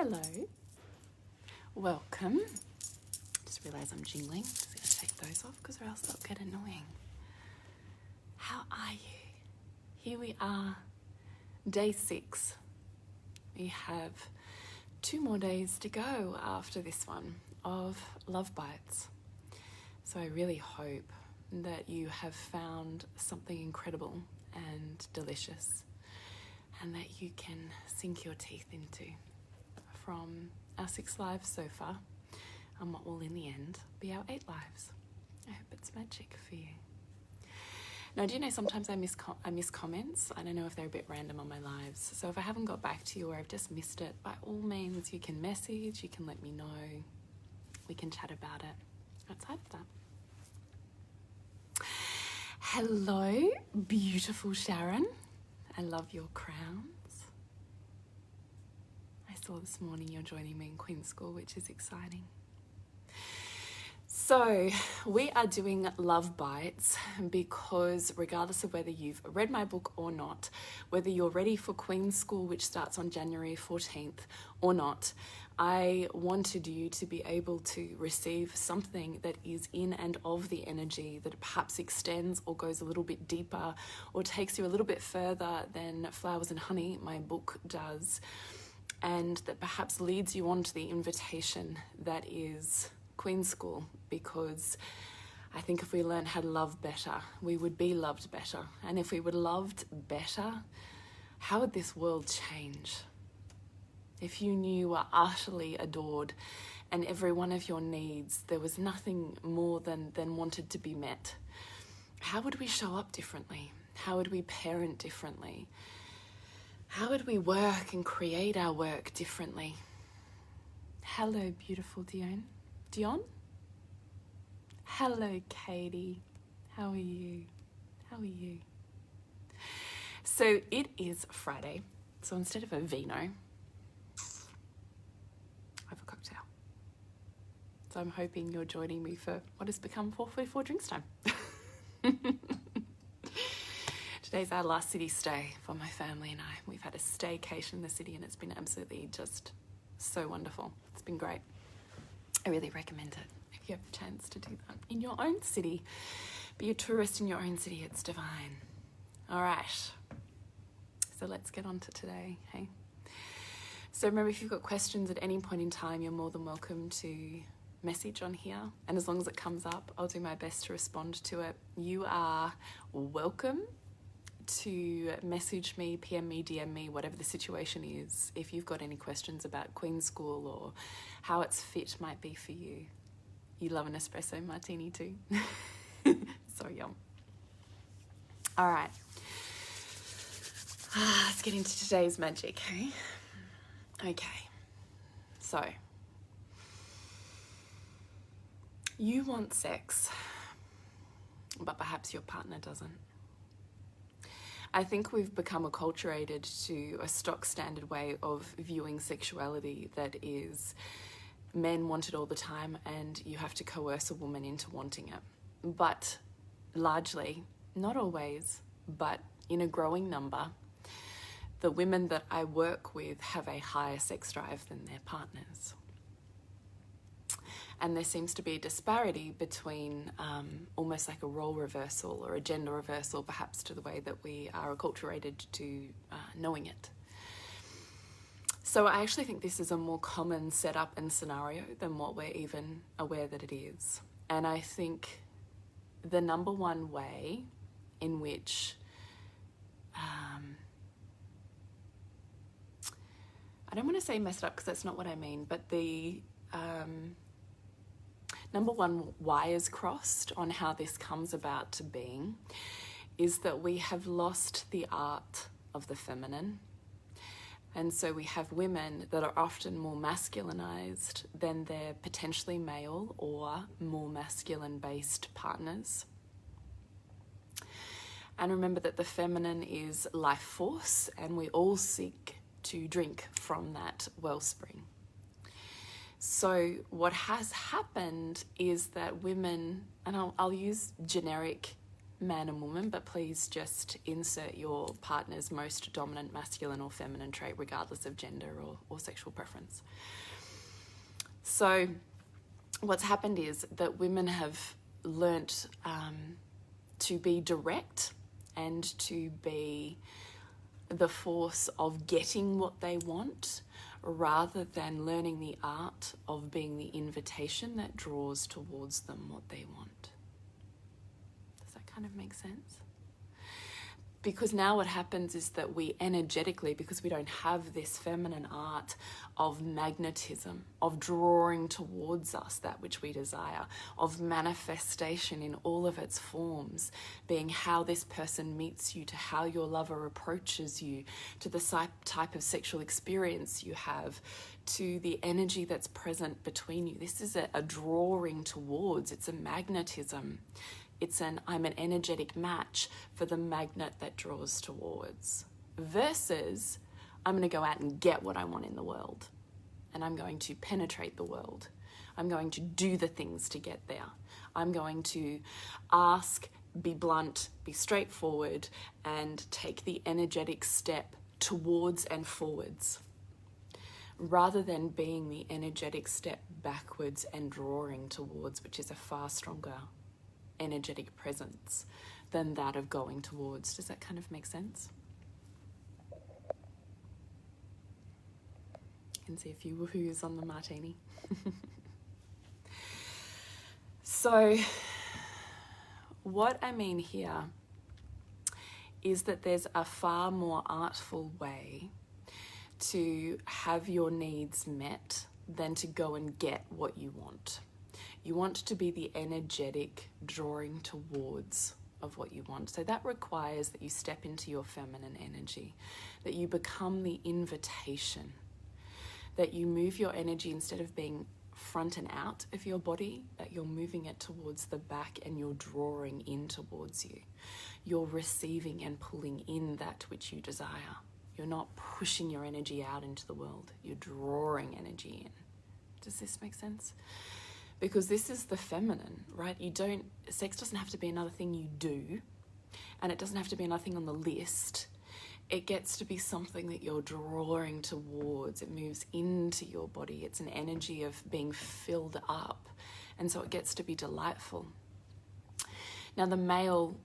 Hello, welcome. Just realised I'm jingling. Just going to take those off because or else they'll get annoying. How are you? Here we are, day 6. We have 2 more days to go after this one of Love Bites. So I really hope that you have found something incredible and delicious and that you can sink your teeth into from our 6 lives so far and what will in the end be our 8 lives. I hope it's magic for you. Now, do you know sometimes I miss comments? I don't know if they're a bit random on my lives. So if I haven't got back to you or I've just missed it, by all means, you can message, you can let me know. We can chat about it outside of that. Hello, beautiful Sharon. I love your crowns. I saw this morning you're joining me in Queen School, which is exciting. So we are doing Love Bites because regardless of whether you've read my book or not, whether you're ready for Queen School, which starts on January 14th or not, I wanted you to be able to receive something that is in and of the energy that perhaps extends or goes a little bit deeper or takes you a little bit further than Flowers and Honey, my book, does, and that perhaps leads you on to the invitation that is Queen School, because I think if we learned how to love better, we would be loved better. And if we were loved better, how would this world change? If you knew you were utterly adored and every one of your needs, there was nothing more than wanted to be met, how would we show up differently? How would we parent differently? How would we work and create our work differently? Hello, beautiful Dion. Hello, Katie. How are you? How are you? So it is Friday. So instead of a vino, I have a cocktail. So I'm hoping you're joining me for what has become 4:44 drinks time. Today's our last city stay for my family and I. We've had a staycation in the city and it's been absolutely just so wonderful. It's been great. I really recommend it if you have the chance to do that in your own city. Be a tourist in your own city, it's divine. All right, so let's get on to today, hey? So remember, if you've got questions at any point in time, you're more than welcome to message on here. And as long as it comes up, I'll do my best to respond to it. You are welcome to message me, PM me, DM me, whatever the situation is, if you've got any questions about Queen School or how its fit might be for you. You love an espresso martini too. So yum. All right. Let's get into today's magic, hey? Okay. So, you want sex, but perhaps your partner doesn't. I think we've become acculturated to a stock standard way of viewing sexuality that is men want it all the time and you have to coerce a woman into wanting it. But largely, not always, but in a growing number, the women that I work with have a higher sex drive than their partners. And there seems to be a disparity between almost like a role reversal or a gender reversal, perhaps, to the way that we are acculturated to knowing it. So I actually think this is a more common setup and scenario than what we're even aware that it is. And I think the number one way in which I don't want to say messed up because that's not what I mean, but the number one wires crossed on how this comes about to being is that we have lost the art of the feminine. And so we have women that are often more masculinized than their potentially male or more masculine-based partners. And remember that the feminine is life force and we all seek to drink from that wellspring. So what has happened is that women, and I'll use generic man and woman, but please just insert your partner's most dominant masculine or feminine trait, regardless of gender or sexual preference. So what's happened is that women have learnt to be direct and to be the force of getting what they want, rather than learning the art of being the invitation that draws towards them what they want. Does that kind of make sense? Because now what happens is that we energetically, because we don't have this feminine art of magnetism, of drawing towards us that which we desire, of manifestation in all of its forms, being how this person meets you, to how your lover approaches you, to the type of sexual experience you have, to the energy that's present between you. This is a drawing towards, it's a magnetism. I'm an energetic match for the magnet that draws towards, versus I'm going to go out and get what I want in the world, and I'm going to penetrate the world. I'm going to do the things to get there. I'm going to ask, be blunt, be straightforward, and take the energetic step towards and forwards, rather than being the energetic step backwards and drawing towards, which is a far stronger energetic presence than that of going towards. Does that kind of make sense? You can see a few woohoos on the martini. So what I mean here is that there's a far more artful way to have your needs met than to go and get what you want. You want to be the energetic drawing towards of what you want. So that requires that you step into your feminine energy, that you become the invitation, that you move your energy instead of being front and out of your body, that you're moving it towards the back and you're drawing in towards you. You're receiving and pulling in that which you desire. You're not pushing your energy out into the world. You're drawing energy in. Does this make sense? Because this is the feminine, right? Sex doesn't have to be another thing you do, and it doesn't have to be another thing on the list. It gets to be something that you're drawing towards. It moves into your body. It's an energy of being filled up, and so it gets to be delightful. Now, the male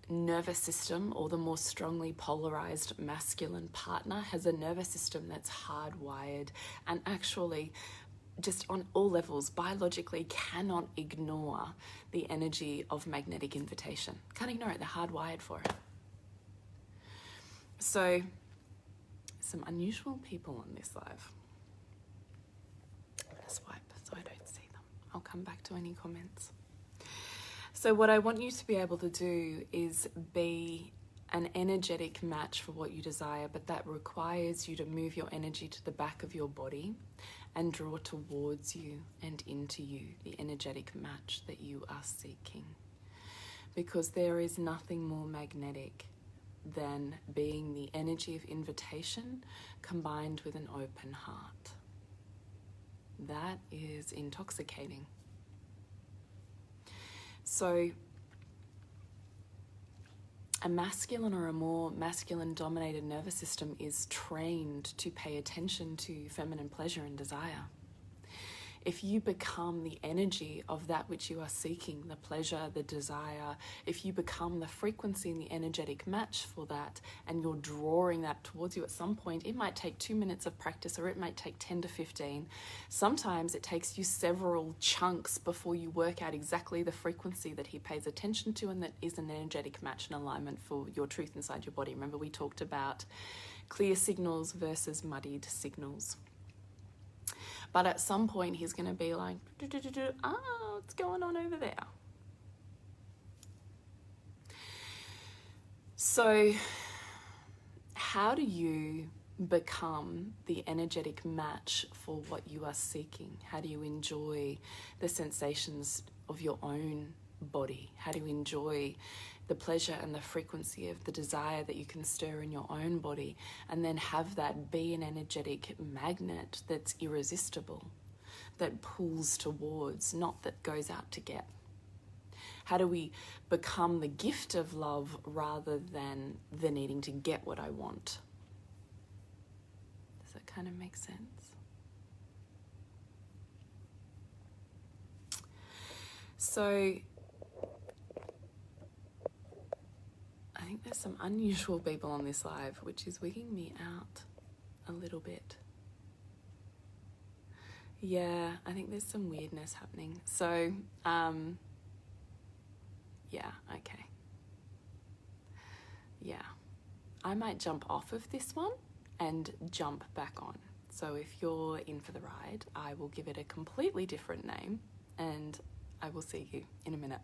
nervous system, or the more strongly polarized masculine partner, has a nervous system that's hardwired and actually, just on all levels, biologically cannot ignore the energy of magnetic invitation. Can't ignore it. They're hardwired for it. So, some unusual people on this live. I'm going to swipe so I don't see them. I'll come back to any comments. So what I want you to be able to do is be an energetic match for what you desire, but that requires you to move your energy to the back of your body and draw towards you and into you, the energetic match that you are seeking. Because there is nothing more magnetic than being the energy of invitation combined with an open heart. That is intoxicating. So a masculine or a more masculine dominated nervous system is trained to pay attention to feminine pleasure and desire. If you become the energy of that which you are seeking, the pleasure, the desire, if you become the frequency and the energetic match for that, and you're drawing that towards you at some point, it might take 2 minutes of practice, or it might take 10 to 15. Sometimes it takes you several chunks before you work out exactly the frequency that he pays attention to and that is an energetic match and alignment for your truth inside your body. Remember, we talked about clear signals versus muddied signals. But at some point, he's going to be like, what's going on over there? So how do you become the energetic match for what you are seeking? How do you enjoy the sensations of your own body? How do you enjoy the pleasure and the frequency of the desire that you can stir in your own body, and then have that be an energetic magnet that's irresistible, that pulls towards, not that goes out to get? How do we become the gift of love rather than the needing to get what I want? Does that kind of make sense? So I think there's some unusual people on this live, which is wigging me out a little bit. Yeah, I think there's some weirdness happening. So, yeah, okay. Yeah, I might jump off of this one and jump back on. So if you're in for the ride, I will give it a completely different name and I will see you in a minute.